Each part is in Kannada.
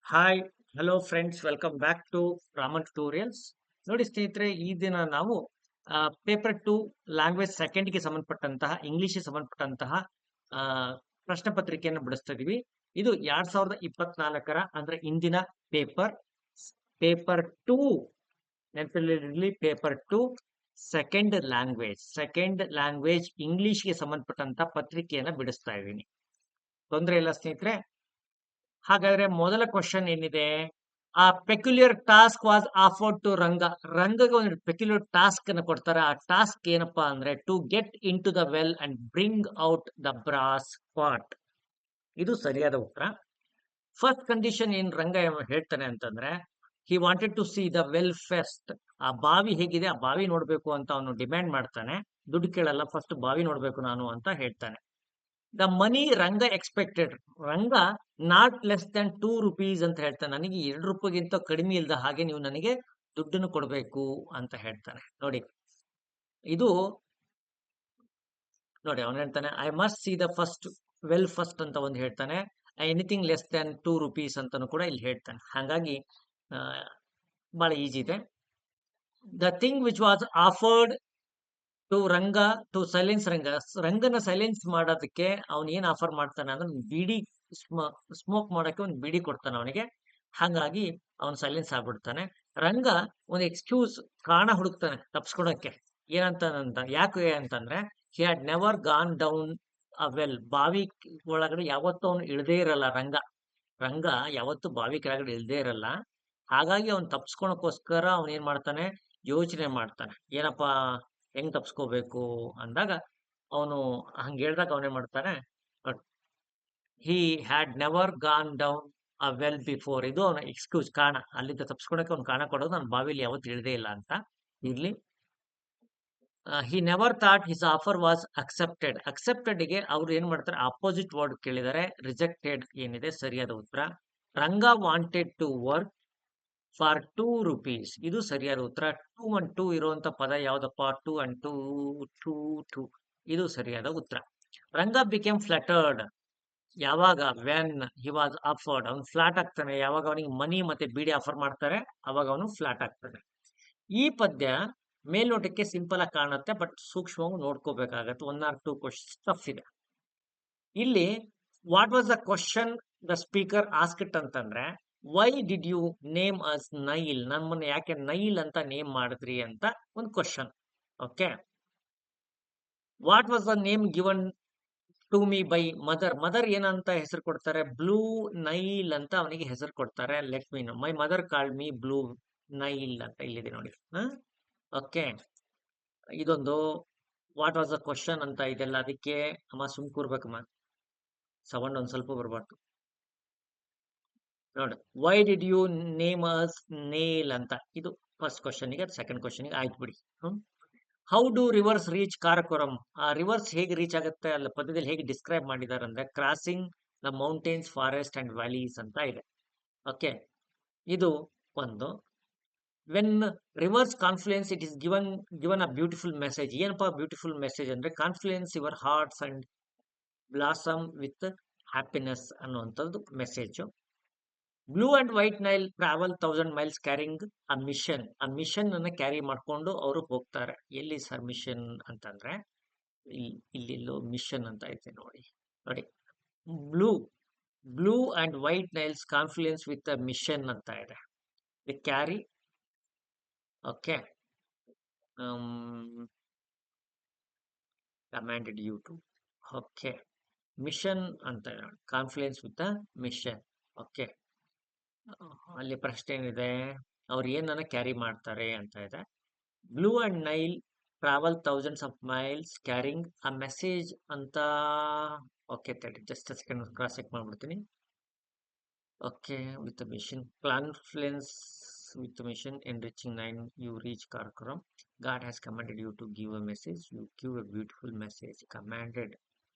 Hi hello friends welcome back to Raman tutorials. ನೋಡಿ ಸ್ನೇಹಿತರೆ, ಈ ದಿನ ನಾವು ಪೇಪರ್ 2 ಲ್ಯಾಂಗ್ವೇಜ್ ಸೆಕೆಂಡ್ಗೆ ಸಂಬಂಧಪಟ್ಟಂತಹ ಇಂಗ್ಲಿಷ್ಗೆ ಸಂಬಂಧಪಟ್ಟಂತಹ ಆ, ಪ್ರಶ್ನೆ ಪತ್ರಿಕೆಯನ್ನು ಬಿಡಿಸ್ತಾ ಇದೀವಿ. ಇದು 2024 ಅಂದ್ರೆ ಇಂದಿನ ಪೇಪರ್ ಪೇಪರ್ 2. ನೆನಪಿರಲಿ, ಪೇಪರ್ 2 ಸೆಕೆಂಡ್ ಲ್ಯಾಂಗ್ವೇಜ್ ಇಂಗ್ಲಿಷ್ಗೆ ಸಂಬಂಧಪಟ್ಟಂತ ಪತ್ರಿಕೆಯನ್ನ ಬಿಡಿಸ್ತಾ ಇದ್ದೀನಿ. ತೊಂದರೆ ಇಲ್ಲ ಸ್ನೇಹಿತರೆ. ಹಾಗಾದ್ರೆ ಮೊದಲ ಕ್ವಶನ್ ಏನಿದೆ? ಆ peculiar task was offered to ರಂಗಗೆ ಒಂದು ಪೆಕ್ಯುಲಿಯರ್ ಟಾಸ್ಕ್ ಅನ್ನು ಕೊಡ್ತಾರೆ. ಆ ಟಾಸ್ಕ್ ಏನಪ್ಪಾ ಅಂದ್ರೆ to get in to the well and bring out the brass pot. ಇದು ಸರಿಯಾದ ಉತ್ತರ. ಫಸ್ಟ್ ಕಂಡೀಷನ್ ಏನ್ ರಂಗ ಹೇಳ್ತಾನೆ ಅಂತಂದ್ರೆ, he wanted to see the well first. ಆ ಬಾವಿ ಹೇಗಿದೆ, ಆ ಬಾವಿ ನೋಡ್ಬೇಕು ಅಂತ ಅವನು ಡಿಮ್ಯಾಂಡ್ ಮಾಡ್ತಾನೆ. ದುಡ್ಡು ಕೇಳಲ್ಲ, ಫಸ್ಟ್ ಬಾವಿ ನೋಡ್ಬೇಕು ನಾನು ಅಂತ ಹೇಳ್ತಾನೆ. The money Ranga expected, Ranga not less than 2 rupees ಅಂತ ಹೇಳ್ತಾನೆ. ನನಗೆ 2 ರೂಪಾಯಿಗಿಂತ ಕಡಿಮೆ ಇಲ್ದ ಹಾಗೆ ನೀವು ನನಗೆ ದುಡ್ಡನ್ನು ಕೊಡಬೇಕು ಅಂತ ಹೇಳ್ತಾನೆ. ನೋಡಿ, ಇದು ನೋಡಿ ಅವನು ಹೇಳ್ತಾನೆ I must C the first well first ಅಂತ ಒಂದು ಹೇಳ್ತಾನೆ. ಎನಿಥಿಂಗ್ ಲೆಸ್ ದನ್ 2 rupees ಅಂತಾನು ಕೂಡ ಇಲ್ಲಿ ಹೇಳ್ತಾನೆ. ಹಾಗಾಗಿ ಬಹಳ ಈಜಿ ಇದೆ. The thing which was offered to Ranga to silence ರಂಗನ ಸೈಲೆನ್ಸ್ ಮಾಡೋದಕ್ಕೆ ಅವನು ಏನ್ ಆಫರ್ ಮಾಡ್ತಾನೆ ಅಂದ್ರೆ ಬಿಡಿ, ಸ್ಮೋಕ್ ಮಾಡಕ್ಕೆ ಒಂದು ಬಿಡಿ ಕೊಡ್ತಾನೆ ಅವನಿಗೆ. ಹಾಗಾಗಿ ಅವನು ಸೈಲೆನ್ಸ್ ಆಗ್ಬಿಡ್ತಾನೆ. ರಂಗ ಒಂದು ಎಕ್ಸ್ಕ್ಯೂಸ್, ಕಾರಣ ಹುಡುಕ್ತಾನೆ ತಪ್ಸ್ಕೊಳಕ್ಕೆ. ಏನಂತ ಯಾಕೆ ಅಂತಂದ್ರೆ he had never gone down a well, ಬಾವಿ ಒಳಗಡೆ ಯಾವತ್ತೂ ಅವನು ಇಳದೇ ಇರಲ್ಲ. ರಂಗ ಯಾವತ್ತು ಬಾವಿ ಕೆಳಗಡೆ ಇಳದೇ ಇರಲ್ಲ. ಹಾಗಾಗಿ ಅವನು ತಪ್ಸ್ಕೊಳಕ್ಕೋಸ್ಕರ ಅವನ್ ಏನ್ ಮಾಡ್ತಾನೆ, ಯೋಚನೆ ಮಾಡ್ತಾನೆ. ಏನಪ್ಪಾ, ಹೆಂಗ್ ತಪ್ಸ್ಕೋಬೇಕು ಅಂದಾಗ ಅವನು ಹಂಗ ಹೇಳ್ದಾಗ ಅವನೇನ್ ಮಾಡ್ತಾನೆ, he had never gone down a well before. ಇದು ಅವನ ಎಕ್ಸ್ಕ್ಯೂಸ್, ಕಾರಣ. ಅಲ್ಲಿಂದ ತಪ್ಸ್ಕೊಳಕ್ಕೆ ಅವ್ನು ಕಾರಣ ಕೊಡೋದು, ನಾನು ಬಾವಿಲಿ ಯಾವತ್ತು ಇಳದೇ ಇಲ್ಲ ಅಂತ. ಇರ್ಲಿ. He never thought his offer was ಅಕ್ಸೆಪ್ಟೆಡ್ಗೆ ಅವ್ರು ಏನ್ ಮಾಡ್ತಾರೆ, ಅಪೋಸಿಟ್ ವರ್ಡ್ ಕೇಳಿದರೆ ರಿಜೆಕ್ಟೆಡ್ ಏನಿದೆ ಸರಿಯಾದ ಉತ್ತರ. Ranga wanted to work for 2 rupees, ಇದು ಸರಿಯಾದ ಉತ್ತರ. 2 and 2 ಇರುವಂತ ಪದ ಯಾವ್ದಪ್ಪ? 2 and 2, 2, 2, ಇದು ಸರಿಯಾದ ಉತ್ತರ. ರಂಗ ಬಿಕೇಮ್ ಫ್ಲಟರ್ಡ್ ಯಾವಾಗ? ವೆನ್ ಹಿ ವಾಸ್ ಆಫರ್ಡ್, ಅವನು ಫ್ಲಾಟ್ ಆಗ್ತಾನೆ ಯಾವಾಗ ಅವನಿಗೆ ಮನಿ ಮತ್ತೆ ಬಿಡಿ ಆಫರ್ ಮಾಡ್ತಾರೆ, ಅವಾಗ ಅವನು ಫ್ಲಾಟ್ ಆಗ್ತಾನೆ. ಈ ಪದ್ಯ ಮೇಲ್ನೋಟಕ್ಕೆ ಸಿಂಪಲ್ ಆಗಿ ಕಾಣುತ್ತೆ, ಬಟ್ ಸೂಕ್ಷ್ಮವಾಗಿ ನೋಡ್ಕೋಬೇಕಾಗತ್ತೆ. 1 or 2 ಕ್ವಶನ್ಸ್ ಟಫ್ ಇದೆ ಇಲ್ಲಿ. What was the question the speaker asked ಅಂತಂದ್ರೆ, why did you name us Nile, ನಮ್ಮನ್ನ ಯಾಕೆ ನೈಲ್ ಅಂತ ನೇಮ್ ಮಾಡಿದ್ರಿ ಅಂತ ಒಂದು question. Okay. What was the name given to me by mother ಏನಂತ ಹೆಸರು ಕೊಡ್ತಾರೆ? ಬ್ಲೂ ನೈಲ್ ಅಂತ ಅವನಿಗೆ ಹೆಸರು ಕೊಡ್ತಾರೆ. Let me know, my mother called me Blue Nile ಅಂತ ಇಲ್ಲಿದೆ ನೋಡಿ. ಓಕೆ. ಇದೊಂದು ವಾಟ್ ವಾಸ್ ದ ಕ್ವಶನ್ ಅಂತ ಇದೆಲ್ಲ. ಅದಕ್ಕೆ ಅಮ್ಮ ಸುಮ್ ಕೂರ್ಬೇಕಮ್ಮ, ಸೌಂಡ್ ಒಂದ್ ಸ್ವಲ್ಪ ಬರ್ಬಾರ್ದು. ನೋಡಿ, why did you name as nail ಅಂತ, ಇದು ಫಸ್ಟ್ ಕ್ವಶನ್ಗೆ. ಸೆಕೆಂಡ್ ಕ್ವಶನ್ಗೆ ಆಯ್ತು ಬಿಡಿ. How do rivers reach Karakoram, ಆ ರಿವರ್ಸ್ ಹೇಗೆ ರೀಚ್ ಆಗುತ್ತೆ ಅಲ್ಲ ಪದ್ಯದಲ್ಲಿ ಹೇಗೆ ಡಿಸ್ಕ್ರೈಬ್ ಮಾಡಿದ್ದಾರೆ ಅಂದ್ರೆ, crossing the mountains, forest and valleys ಅಂತ ಇದೆ. ಓಕೆ, ಇದು ಒಂದು. When rivers confluence it is given a beautiful message. ಏನಪ್ಪಾ ಬ್ಯೂಟಿಫುಲ್ ಮೆಸೇಜ್ ಅಂದ್ರೆ, confluence your hearts and blossom with happiness ಅನ್ನುವಂಥದ್ದು message. Blue and White Nile travel 1000 miles carrying a mission. ಆ ಮಿಷನ್ ಅನ್ನ ಕ್ಯಾರಿ ಮಾಡ್ಕೊಂಡು ಅವರು ಹೋಗ್ತಾರೆ. ಎಲ್ಲಿ ಸರ್ ಮಿಷನ್ ಅಂತಂದ್ರೆ, ಇಲ್ಲಿಲ್ಲೋ ಮಿಷನ್ ಅಂತ ಐತೆ ನೋಡಿ. ನೋಡಿ, blue Blue and White Niles confluence with a mission ಅಂತ ಇದೆ. The carry. Okay. Commanded you to. Okay, mission ಅಂತ confluence with a mission. Okay, ಅಲ್ಲಿ ಪ್ರಶ್ನೆ ಏನಿದೆ, ಅವ್ರು ಏನನ್ನ ಕ್ಯಾರಿ ಮಾಡ್ತಾರೆ ಅಂತ ಇದೆ. Blue and Nile travel 1000s of miles carrying a message ಅಂತ. Okay, just second cross check ಮಾಡ್ಬಿಡ್ತೀನಿ. Okay, with mission confluence with mission in reaching 9 you reach Karakoram. God has commanded you to give a message, you give a beautiful message. commanded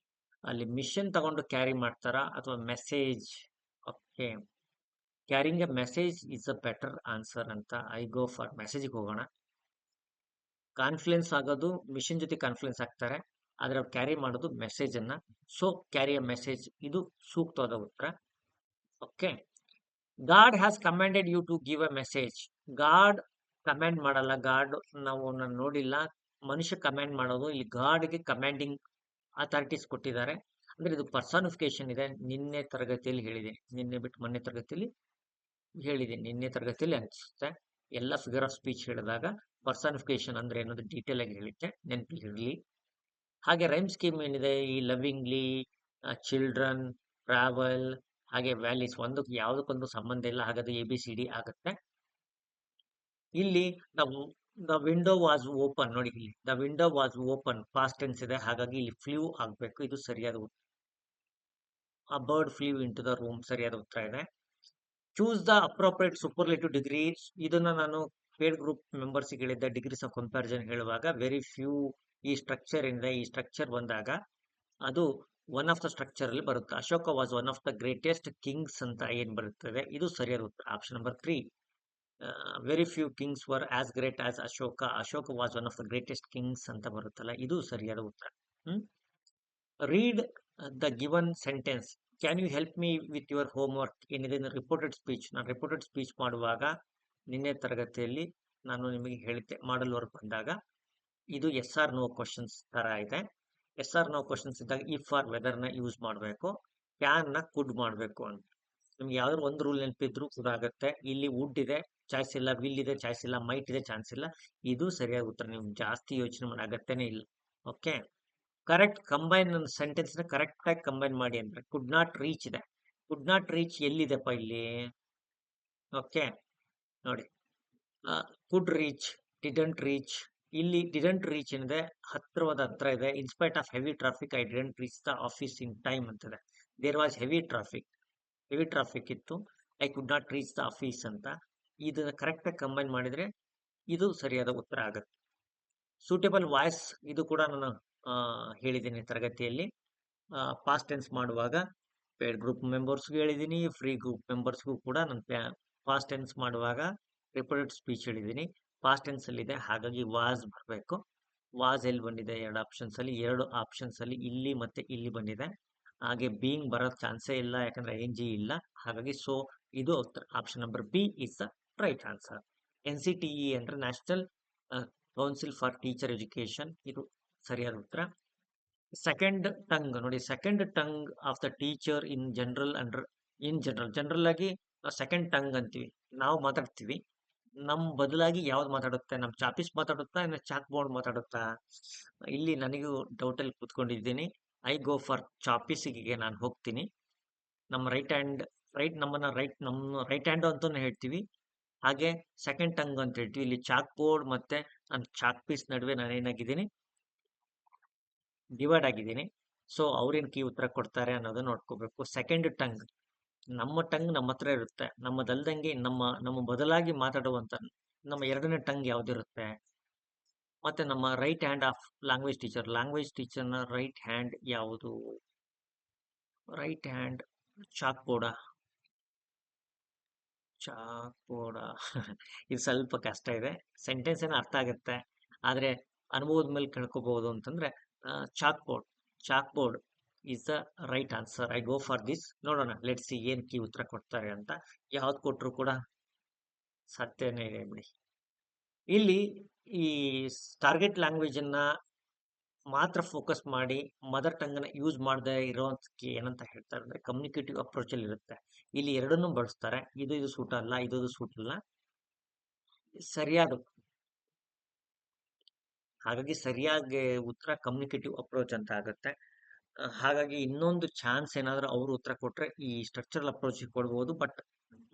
ಅಲ್ಲಿ ಮಿಷನ್ ತಗೊಂಡು ಕ್ಯಾರಿ ಮಾಡ್ತಾರಾ ಅಥವಾ message? Okay, carrying a message is a better answer ಅಂತ. ಐ ಗೋ ಫಾರ್ ಮೆಸೇಜ್ಗೆ ಹೋಗೋಣ. ಕಾನ್ಫ್ಲುಯೆನ್ಸ್ ಆಗೋದು ಮಿಷನ್ ಜೊತೆ ಕಾನ್ಫ್ಲುಯೆನ್ಸ್ ಆಗ್ತಾರೆ, ಆದ್ರೆ ಅವ್ರು ಕ್ಯಾರಿ ಮಾಡೋದು ಮೆಸೇಜ್ ಅನ್ನ. ಸೊ ಕ್ಯಾರಿ ಎ ಮೆಸೇಜ್, ಇದು ಸೂಕ್ತವಾದ ಉತ್ತರ. Okay, God has commanded you to give a message. God command ಮಾಡಲ್ಲ. ಗಾಡ್ ನಾವು ನಾನು ನೋಡಿಲ್ಲ. ಮನುಷ್ಯ ಕಮಾಂಡ್ ಮಾಡೋದು. ಇಲ್ಲಿ ಗಾಡ್ಗೆ ಕಮಾಂಡಿಂಗ್ ಅಥಾರಿಟೀಸ್ ಕೊಟ್ಟಿದ್ದಾರೆ. ಅಂದ್ರೆ ಇದು ಪರ್ಸಾನಿಫಿಕೇಶನ್ ಇದೆ. ನಿನ್ನೆ ತರಗತಿಯಲ್ಲಿ ಹೇಳಿದ್ದೀನಿ. ನಿನ್ನೆ ಬಿಟ್ಟು ಮೊನ್ನೆ ತರಗತಿಯಲ್ಲಿ ಹೇಳಿದ್ದೀನಿ. ನಿನ್ನೆ ತರಗತಿಯಲ್ಲಿ ಅನ್ಸುತ್ತೆ ಎಲ್ಲ ಫಿಗರ್ ಆಫ್ ಸ್ಪೀಚ್ ಹೇಳಿದಾಗ ಪರ್ಸಾನಿಫಿಕೇಶನ್ ಅಂದ್ರೆ ಅನ್ನೋದು ಡೀಟೇಲ್ ಆಗಿ ಹೇಳಿದ್ದೆ, ನೆನಪಿರಲಿ. ಹಾಗೆ ರೈಮ್ ಸ್ಕೀಮ್ ಏನಿದೆ, ಈ ಲವಿಂಗ್ಲಿ, ಚಿಲ್ಡ್ರನ್, ಟ್ರಾವೆಲ್, ಹಾಗೆ ವ್ಯಾಲೀಸ್, ಒಂದಕ್ಕೆ ಯಾವುದಕ್ಕೊಂದು ಸಂಬಂಧ ಇಲ್ಲ. ಹಾಗಾದ್ರೆ ABCD ಆಗುತ್ತೆ. ಇಲ್ಲಿ ನಾವು ದ ವಿಂಡೋ ವಾಸ್ ಓಪನ್ ನೋಡಿ. ಇಲ್ಲಿ the window was open past tense ಇದೆ, ಹಾಗಾಗಿ ಇಲ್ಲಿ ಫ್ಲೂ ಆಗ್ಬೇಕು. ಇದು ಸರಿಯಾದ ಉತ್ತರ. A bird flew into the room ಸರಿಯಾದ ಉತ್ತರ ಇದೆ. Choose the appropriate superlative degree. ಇದನ್ನ ನಾನು ಪೇಡ್ ಗ್ರೂಪ್ ಮೆಂಬರ್ಸ್ ಹೇಳಿದ್ದ ಡಿಗ್ರೀಸ್ ಆಫ್ ಕಂಪ್ಯಾರಿಸನ್ ಹೇಳುವಾಗ ವೆರಿ ಫ್ಯೂ ಈ ಸ್ಟ್ರಕ್ಚರ್ ಇಂದ ಈ ಸ್ಟ್ರಕ್ಚರ್ ಬಂದಾಗ ಅದು ಒನ್ ಆಫ್ ದ ಸ್ಟ್ರಕ್ಚರ್ ಅಲ್ಲಿ ಬರುತ್ತೆ. Ashoka was one of the greatest kings ಅಂತ ಏನ್ ಬರುತ್ತದೆ, ಇದು ಸರಿಯಾದ ಉತ್ತರ. Option number 3. Very few kings were as great as Ashoka. Ashoka was one of the greatest kings ಅಂತ ಬರುತ್ತಲ್ಲ, ಇದು ಸರಿಯಾದ ಉತ್ತರ. Read the given sentence. Can you help me with your homework ಏನಿದೆ ರಿಪೋರ್ಟೆಡ್ ಸ್ಪೀಚ್. ನಾನು ರಿಪೋರ್ಟೆಡ್ ಸ್ಪೀಚ್ ಮಾಡುವಾಗ ನಿನ್ನೆ ತರಗತಿಯಲ್ಲಿ ನಾನು ನಿಮಗೆ ಹೇಳಿದ್ದೆ, ಮಾಡಲ್ ವರ್ಕ್ ಬಂದಾಗ ಇದು ಎಸ್ ಆರ್ ನೋ ಕ್ವಶನ್ಸ್ ತರ ಇದೆ. ಎಸ್ ಆರ್ ನೋ ಕ್ವಶನ್ಸ್ ಇದ್ದಾಗ ಇಫ್ ಆರ್ ವೆದರ್ ನ ಯೂಸ್ ಮಾಡಬೇಕು, ಕ್ಯಾನ್ ನ ಕುಡ್ ಮಾಡಬೇಕು ಅಂತ. ನಿಮ್ಗೆ ಯಾವ್ದಾದ್ರು ಒಂದು ರೂಲ್ ನೆನಪಿದ್ರು ಕೂಡ ಆಗುತ್ತೆ. ಇಲ್ಲಿ ವುಡ್ ಇದೆ, ಚಾಯ್ಸ್ ಇಲ್ಲ. ವಿಲ್ ಇದೆ, ಚಾಯ್ಸ್ ಇಲ್ಲ. ಮೈಟ್ ಇದೆ, ಚಾನ್ಸ್ ಇಲ್ಲ. ಇದು ಸರಿಯಾದ ಉತ್ತರ. ನೀವು ಜಾಸ್ತಿ ಯೋಚನೆ ಮಾಡೋ ಅಗತ್ಯನೇ ಇಲ್ಲ. ಓಕೆ, ಕರೆಕ್ಟ್ ಕಂಬೈನ್ ಸೆಂಟೆನ್ಸ್ ನ ಕರೆಕ್ಟ್ ಆಗಿ ಕಂಬೈನ್ ಮಾಡಿ ಅಂದ್ರೆ ಕುಡ್ ನಾಟ್ ರೀಚ್ ಇದೆ. ಕುಡ್ ನಾಟ್ ರೀಚ್ ಎಲ್ಲಿದೆಪ್ಪ ಇಲ್ಲಿ? ಓಕೆ ನೋಡಿ, ಕುಡ್ ರೀಚ್, ಡಿಡಂಟ್ ರೀಚ್. ಇಲ್ಲಿ ಡಿಡಂಟ್ ರೀಚ್ ಏನಿದೆ, ಹತ್ರ ಇದೆ. In spite of heavy traffic I didn't reach the office in time ಅಂತಿದೆ. ದೇರ್ ವಾಸ್ ಹೆವಿ ಟ್ರಾಫಿಕ್ ಇತ್ತು. I could not reach the office ಅಂತ. ಇದನ್ನ ಕರೆಕ್ಟ್ ಆಗಿ ಕಂಬೈನ್ ಮಾಡಿದ್ರೆ ಇದು ಸರಿಯಾದ ಉತ್ತರ ಆಗುತ್ತೆ. ಸೂಟೇಬಲ್ ವಾಯ್ಸ್, ಇದು ಕೂಡ ನಾನು ಹೇಳಿದ್ದೀನಿ ತರಗತಿಯಲ್ಲಿ. ಪಾಸ್ಟ್ ಟೆನ್ಸ್ ಮಾಡುವಾಗ ಪೇಡ್ ಗ್ರೂಪ್ ಮೆಂಬರ್ಸ್ಗೂ ಹೇಳಿದ್ದೀನಿ, ಫ್ರೀ ಗ್ರೂಪ್ ಮೆಂಬರ್ಸ್ಗೂ ಕೂಡ ನಾನು ಪಾಸ್ಟ್ ಟೆನ್ಸ್ ಮಾಡುವಾಗ ರಿಪೋರ್ಟೆಡ್ ಸ್ಪೀಚ್ ಹೇಳಿದ್ದೀನಿ. ಪಾಸ್ಟ್ ಟೆನ್ಸ್ ಅಲ್ಲಿ ಇದೆ, ಹಾಗಾಗಿ ವಾಸ್ ಬರಬೇಕು. ವಾಸ್ ಎಲ್ಲಿ ಬಂದಿದೆ? ಎರಡು ಆಪ್ಷನ್ಸ್ ಅಲ್ಲಿ ಇಲ್ಲಿ ಮತ್ತೆ ಇಲ್ಲಿ ಬಂದಿದೆ. ಹಾಗೆ ಬೀಯಿಂಗ್ ಬರೋ ಚಾನ್ಸೇ ಇಲ್ಲ, ಯಾಕಂದ್ರೆ NG ಇಲ್ಲ. ಹಾಗಾಗಿ ಸೊ ಇದು option number B is the right answer. NCTE ಅಂದ್ರೆ National Council for Teacher Education, ಇದು ಸರಿಯಾದ ಉತ್ತರ. ಸೆಕೆಂಡ್ ಟಂಗ್ ನೋಡಿ, second tongue of the teacher in general ಆಗಿ ಸೆಕೆಂಡ್ ಟಂಗ್ ಅಂತೀವಿ. ನಾವು ಮಾತಾಡ್ತೀವಿ, ನಮ್ ಬದಲಾಗಿ ಯಾವ್ದು ಮಾತಾಡುತ್ತೆ? ನಮ್ ಚಾಪೀಸ್ ಮಾತಾಡುತ್ತಾ, ಇನ್ನು ಚಾಕ್ ಬೋರ್ಡ್ ಮಾತಾಡುತ್ತಾ? ಇಲ್ಲಿ ನನಗೂ ಡೌಟ್ ಅಲ್ಲಿ ಕೂತ್ಕೊಂಡಿದ್ದೀನಿ. ಐ ಗೋ ಫಾರ್ ಚಾಪೀಸಿಗೆ ನಾನು ಹೋಗ್ತೀನಿ. ನಮ್ಮ ನಮ್ಮ ರೈಟ್ ಹ್ಯಾಂಡ್ ಅಂತಾನು ಹೇಳ್ತೀವಿ. ಹಾಗೆ ಸೆಕೆಂಡ್ ಟಂಗ್ ಅಂತ ಹೇಳ್ತೀವಿ. ಇಲ್ಲಿ ಚಾಕ್ ಬೋರ್ಡ್ ಮತ್ತೆ ನನ್ನ ಚಾಕ್ ಪೀಸ್ ನಡುವೆ ನಾನೇನಾಗಿದ್ದೀನಿ, ಡಿವೈಡ್ ಆಗಿದ್ದೀನಿ. ಸೊ ಅವ್ರೇನ್ ಕೀ ಉತ್ತರ ಕೊಡ್ತಾರೆ ಅನ್ನೋದನ್ನ ನೋಡ್ಕೋಬೇಕು. ಸೆಕೆಂಡ್ ಟಂಗ್, ನಮ್ಮ ಟಂಗ್ ನಮ್ಮ ಹತ್ರ ಇರುತ್ತೆ. ನಮ್ಮದಲ್ದಂಗೆ ನಮ್ಮ ಬದಲಾಗಿ ಮಾತಾಡುವಂತ ನಮ್ಮ ಎರಡನೇ ಟಂಗ್ ಯಾವ್ದಿರುತ್ತೆ? ಮತ್ತೆ ನಮ್ಮ ರೈಟ್ ಹ್ಯಾಂಡ್ ಆಫ್ ಲ್ಯಾಂಗ್ವೇಜ್ ಟೀಚರ್ನ ರೈಟ್ ಹ್ಯಾಂಡ್ ಯಾವುದು? ರೈಟ್ ಹ್ಯಾಂಡ್ ಚಾಕ್ ಬೋರ್ಡ ಇದು ಸ್ವಲ್ಪ ಕಷ್ಟ ಇದೆ. ಸೆಂಟೆನ್ಸ್ ಏನೋ ಅರ್ಥ ಆಗುತ್ತೆ, ಆದ್ರೆ ಅನುಭವದ ಮೇಲೆ ಕೇಳ್ಕೋಬಹುದು. ಅಂತಂದ್ರೆ chalk board is the right answer. I go for this. ನೋಡೋಣ, ಲೆಟ್ಸ್ ಸಿ ಏನ್ ಕೀ ಉತ್ತರ ಕೊಡ್ತಾರೆ ಅಂತ. ಯಾವ್ದು ಕೊಟ್ರು ಕೂಡ ಸತ್ಯನೇ ಇದೆ ಬಿಡಿ. ಇಲ್ಲಿ ಈ ಟಾರ್ಗೆಟ್ ಲ್ಯಾಂಗ್ವೇಜ್ ಅನ್ನ ಮಾತ್ರ ಫೋಕಸ್ ಮಾಡಿ ಮದರ್ ಟಂಗ್ ನ ಯೂಸ್ ಮಾಡದೆ ಇರೋದಕ್ಕೆ ಏನಂತ ಹೇಳ್ತಾರೆ ಅಂದ್ರೆ ಕಮ್ಯುನಿಕೇಟಿವ್ ಅಪ್ರೋಚ್ ಅಲ್ಲಿ ಇರುತ್ತೆ. ಇಲ್ಲಿ ಎರಡನ್ನೂ ಬಳಸ್ತಾರೆ. ಇದು ಸೂಟ್ ಅಲ್ಲ, ಇದು ಸೂಟ್ ಅಲ್ಲ. ಹಾಗಾಗಿ ಸರಿಯಾಗಿ ಉತ್ತರ ಕಮ್ಯುನಿಕೇಟಿವ್ ಅಪ್ರೋಚ್ ಅಂತ ಆಗುತ್ತೆ. ಹಾಗಾಗಿ ಇನ್ನೊಂದು ಚಾನ್ಸ್ ಏನಾದ್ರೂ ಅವರು ಉತ್ತರ ಕೊಟ್ರೆ ಈ ಸ್ಟ್ರಕ್ಚರಲ್ ಅಪ್ರೋಚ್ ಕೊಡ್ಬೋದು. ಬಟ್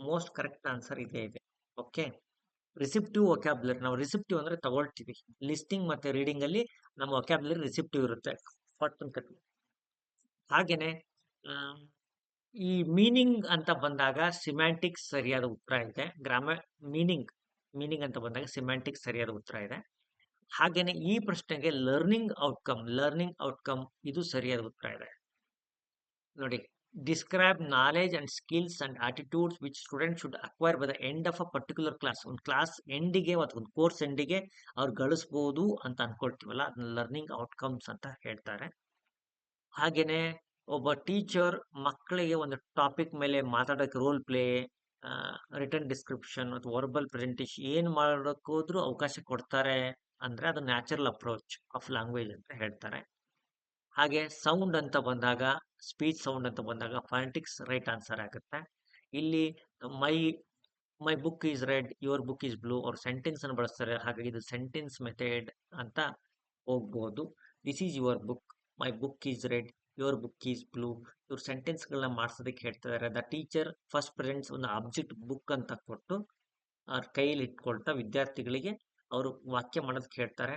ಮೋಸ್ಟ್ ಕರೆಕ್ಟ್ ಆನ್ಸರ್ ಇದೇ ಇದೆ. Okay, ರಿಸಿಪ್ಟಿವ್ vocabulary. ನಾವು ರಿಸಿಪ್ಟಿವ್ ಅಂದ್ರೆ ತಗೊಳ್ತೀವಿ. ಲಿಸ್ಟಿಂಗ್ ಮತ್ತೆ ರೀಡಿಂಗ್ ಅಲ್ಲಿ ನಮ್ಮ ವೊಕ್ಯಾಬ್ಯುಲರಿ ರಿಸಿಪ್ಟಿವ್ ಇರುತ್ತೆ. ಹಾಗೇನೆ ಈ ಮೀನಿಂಗ್ ಅಂತ ಬಂದಾಗ ಸಿಮ್ಯಾಂಟಿಕ್ಸ್ ಸರಿಯಾದ ಉತ್ತರ ಇದೆ. ಮೀನಿಂಗ್ ಅಂತ ಬಂದಾಗ ಸಿಮ್ಯಾಂಟಿಕ್ಸ್ ಸರಿಯಾದ ಉತ್ತರ ಇದೆ. ಹಾಗೇನೆ ಈ ಪ್ರಶ್ನೆಗೆ ಲರ್ನಿಂಗ್ ಔಟ್ಕಮ್ ಇದು ಸರಿಯಾದ ಉತ್ತರ ಇದೆ. ನೋಡಿ, describe knowledge and skills and attitudes which student should acquire by the end of a particular class. ಒಂದು ಕ್ಲಾಸ್ ಎಂಡಿಗೆ ಅಥವಾ ಒಂದು ಕೋರ್ಸ್ ಎಂಡಿಗೆ ಅವ್ರು ಗಳಿಸಬಹುದು ಅಂತ ಅನ್ಕೊಳ್ತೀವಲ್ಲ, ಅದನ್ನ ಲರ್ನಿಂಗ್ ಔಟ್ಕಮ್ಸ್ ಅಂತ ಹೇಳ್ತಾರೆ. ಹಾಗೇನೆ ಒಬ್ಬ ಟೀಚರ್ ಮಕ್ಕಳಿಗೆ ಒಂದು ಟಾಪಿಕ್ ಮೇಲೆ ಮಾತಾಡೋಕೆ ರೋಲ್ ಪ್ಲೇ ರಿಟರ್ನ್ ಡಿಸ್ಕ್ರಿಪ್ಷನ್ ಮತ್ತು ವರ್ಬಲ್ ಪ್ರೆಸೆಂಟೇಷನ್ ಏನು ಮಾಡೋಕ್ಕೋದ್ರೂ ಅವಕಾಶ ಕೊಡ್ತಾರೆ ಅಂದರೆ ಅದು ನ್ಯಾಚುರಲ್ ಅಪ್ರೋಚ್ ಆಫ್ ಲ್ಯಾಂಗ್ವೇಜ್ ಅಂತ ಹೇಳ್ತಾರೆ. ಹಾಗೆ ಸೌಂಡ್ ಅಂತ ಬಂದಾಗ, ಸ್ಪೀಚ್ ಸೌಂಡ್ ಅಂತ ಬಂದಾಗ ಫಾನೆಟಿಕ್ಸ್ ರೈಟ್ ಆನ್ಸರ್ ಆಗುತ್ತೆ. ಇಲ್ಲಿ my my book is red, your book is blue ಅವ್ರು ಸೆಂಟೆನ್ಸ್ ಅನ್ನು ಬಳಸ್ತಾರೆ. ಹಾಗಾಗಿ ಇದು ಸೆಂಟೆನ್ಸ್ ಮೆಥಡ್ ಅಂತ ಹೋಗ್ಬೋದು. This is your book, my book is red, your book is blue. ಇವ್ರು ಸೆಂಟೆನ್ಸ್ಗಳನ್ನ ಮಾಡಿಸೋದಕ್ಕೆ ಹೇಳ್ತಿದ್ದಾರೆ. ದ ಟೀಚರ್ ಫಸ್ಟ್ ಪ್ರೆಸೆಂಟ್ಸ್ ಒಂದು ಆಬ್ಜೆಕ್ಟ್ ಬುಕ್ ಅಂತ ಕೊಟ್ಟು ಅವ್ರ ಕೈಯಲ್ಲಿ ಇಟ್ಕೊಳ್ತಾ ವಿದ್ಯಾರ್ಥಿಗಳಿಗೆ ಅವರು ವಾಕ್ಯ ಮಾಡೋದಕ್ಕೆ ಹೇಳ್ತಾರೆ.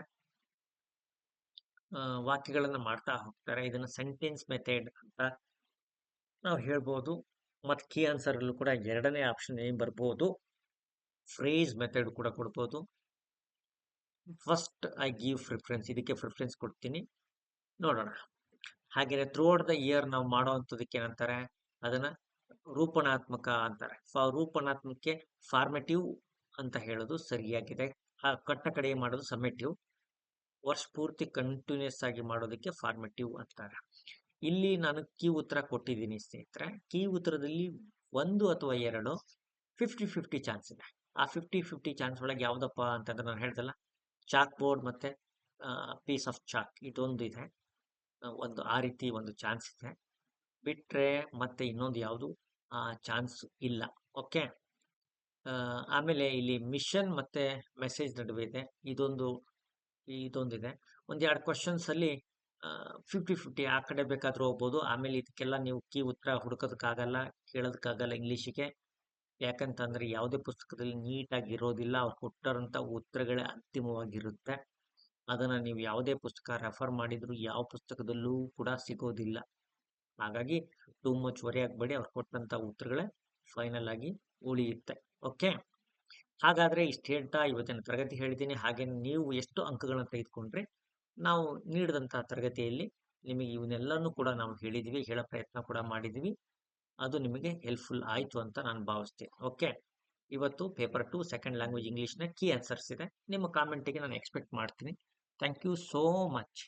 ವಾಕ್ಯಗಳನ್ನ ಮಾಡ್ತಾ ಹೋಗ್ತಾರೆ. ಇದನ್ನ ಸೆಂಟೆನ್ಸ್ ಮೆಥಡ್ ಅಂತ ನಾವು ಹೇಳ್ಬೋದು. ಮತ್ತು ಕೀ ಆನ್ಸರ್ ಅಲ್ಲೂ ಕೂಡ ಎರಡನೇ ಆಪ್ಷನ್ ಏನ್ ಬರ್ಬೋದು, ಫ್ರೇಸ್ ಮೆಥಡ್ ಕೂಡ ಕೊಡ್ಬೋದು. ಫಸ್ಟ್ ಐ ಗಿವ್ ಪ್ರಿಫರೆನ್ಸ್, ಇದಕ್ಕೆ ಪ್ರಿಫರೆನ್ಸ್ ಕೊಡ್ತೀನಿ, ನೋಡೋಣ. ಹಾಗೆ ಥ್ರೂಔಟ್ ದ ಇಯರ್ ನಾವು ಮಾಡೋವಂಥದಕ್ಕೆ ಏನಂತಾರೆ, ಅದನ್ನ ರೂಪಣಾತ್ಮಕ ಅಂತಾರೆ. ರೂಪಣಾತ್ಮಕಕ್ಕೆ ಫಾರ್ಮೇಟಿವ್ ಅಂತ ಹೇಳೋದು ಸರಿಯಾಗಿದೆ. ಕಟ್ಟ ಕಡೆ ಮಾಡೋದು ಸಮೇಟಿವ್. ವರ್ಷ ಪೂರ್ತಿ ಕಂಟಿನ್ಯೂಸ್ ಆಗಿ ಮಾಡೋದಕ್ಕೆ ಫಾರ್ಮೇಟಿವ್ ಅಂತಾರೆ. ಇಲ್ಲಿ ನಾನು ಕೀ ಉತ್ತರ ಕೊಟ್ಟಿದ್ದೀನಿ ಸ್ನೇಹಿತರೆ. ಕೀ ಉತ್ತರದಲ್ಲಿ 1 ಅಥವಾ 2 50-50 ಚಾನ್ಸ್ ಇದೆ. ಆ 50-50 ಚಾನ್ಸ್ ಒಳಗೆ ಯಾವುದಪ್ಪ ಅಂತಂದ್ರೆ ನಾನು ಹೇಳ್ದಲ್ಲ, ಚಾಕ್ ಬೋರ್ಡ್ ಮತ್ತೆ ಪೀಸ್ ಆಫ್ ಚಾಕ್, ಇದೊಂದು ಇದೆ. ಒಂದು ಆ ರೀತಿ ಒಂದು ಚಾನ್ಸ್ ಇದೆ. ಬಿಟ್ರೆ ಮತ್ತೆ ಇನ್ನೊಂದು ಯಾವುದು ಚಾನ್ಸ್ ಇಲ್ಲ. ಓಕೆ. ಆಮೇಲೆ ಇಲ್ಲಿ ಮಿಷನ್ ಮತ್ತೆ ಮೆಸೇಜ್ ನಡುವೆ ಇದೆ, ಇದೊಂದಿದೆ. ಒಂದೆರಡು ಕ್ವಶನ್ಸ್ ಅಲ್ಲಿ 50-50 ಆ ಕಡೆ ಬೇಕಾದ್ರೂ ಹೋಗ್ಬೋದು. ಆಮೇಲೆ ಇದಕ್ಕೆಲ್ಲ ನೀವು ಕೀ ಉತ್ತರ ಹುಡುಕೋದಕ್ಕಾಗಲ್ಲ, ಕೇಳೋದಕ್ಕಾಗಲ್ಲ ಇಂಗ್ಲೀಷಿಗೆ. ಯಾಕಂತಂದ್ರೆ ಯಾವುದೇ ಪುಸ್ತಕದಲ್ಲಿ ನೀಟಾಗಿ ಇರೋದಿಲ್ಲ. ಅವ್ರು ಕೊಟ್ಟಿರೋಂಥ ಉತ್ತರಗಳೇ ಅಂತಿಮವಾಗಿರುತ್ತೆ. ಅದನ್ನ ನೀವು ಯಾವುದೇ ಪುಸ್ತಕ ರೆಫರ್ ಮಾಡಿದ್ರು ಯಾವ ಪುಸ್ತಕದಲ್ಲೂ ಕೂಡ ಸಿಗೋದಿಲ್ಲ. ಹಾಗಾಗಿ ಟೂ ಮಚ್ ವರಿ ಆಗಬೇಡಿ, ಅವ್ರು ಕೊಟ್ಟಂತ ಉತ್ತರಗಳೇ ಫೈನಲ್ ಆಗಿ ಉಳಿಯುತ್ತೆ. ಓಕೆ. ಹಾಗಾದ್ರೆ ಇಷ್ಟು ಹೇಳ್ತಾ ಇವತ್ತಿನ ತರಗತಿ ಹೇಳಿದ್ದೀನಿ. ಹಾಗೆ ನೀವು ಎಷ್ಟು ಅಂಕಗಳನ್ನು ತೆಗೆದುಕೊಂಡ್ರೆ ನಾವು ನೀಡಿದಂತಹ ತರಗತಿಯಲ್ಲಿ ನಿಮಗೆ ಇವನ್ನೆಲ್ಲನೂ ಕೂಡ ನಾವು ಹೇಳಿದ್ವಿ, ಹೇಳೋ ಪ್ರಯತ್ನ ಕೂಡ ಮಾಡಿದ್ವಿ. ಅದು ನಿಮಗೆ ಹೆಲ್ಪ್ಫುಲ್ ಆಯಿತು ಅಂತ ನಾನು ಭಾವಿಸ್ತೀನಿ. ಓಕೆ. ಇವತ್ತು ಪೇಪರ್ 2 ಸೆಕೆಂಡ್ ಲ್ಯಾಂಗ್ವೇಜ್ ಇಂಗ್ಲೀಷ್ನ ಕೀ ಆನ್ಸರ್ಸ್ ಇದೆ. ನಿಮ್ಮ ಕಾಮೆಂಟಿಗೆ ನಾನು ಎಕ್ಸ್ಪೆಕ್ಟ್ ಮಾಡ್ತೀನಿ. Thank you so much.